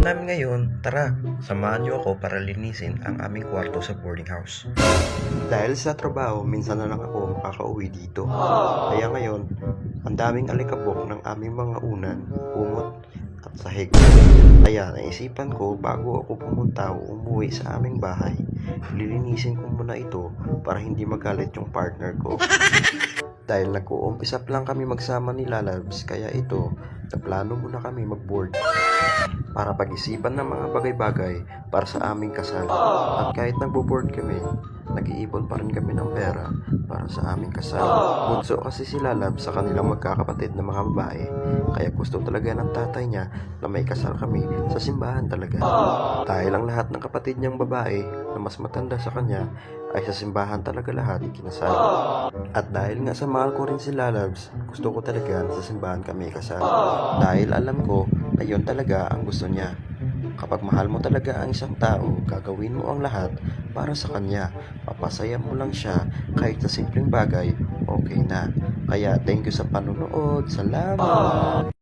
namin ngayon, tara, samahan niyo ako para linisin ang aming kwarto sa boarding house. Dahil sa trabaho, minsan na lang ako makakauwi dito. Kaya ngayon, ang daming alikabok ng aming mga unan, kumot at sahig. Kaya naisipan ko bago ako pumunta o umuwi sa aming bahay, lilinisin ko muna ito para hindi magalit yung partner ko. Dahil nag-uumpisa lang kami magsama ni Lalabs, kaya ito, naplano muna kami mag-board para pag-isipan ng mga bagay-bagay para sa aming kasal. At kahit nagbo-board kami, nag-iipon pa rin kami ng pera para sa aming kasal. Bunso kasi si Lalabs sa kanilang magkakapatid na mga babae, kaya gusto talaga ng tatay niya na may kasal kami sa simbahan talaga. Dahil ang lahat ng kapatid niyang babae na mas matanda sa kanya ay sa simbahan talaga lahat ikinasal. At dahil nga sa mahal ko rin si Lalabs, gusto ko talaga sa simbahan kami ikasal. Dahil alam ko na yun talaga ang gusto niya. Kapag mahal mo talaga ang isang tao, gagawin mo ang lahat para sa kanya. Papasaya mo lang siya kahit sa simpleng bagay, okay na. Kaya thank you sa panunood. Salamat!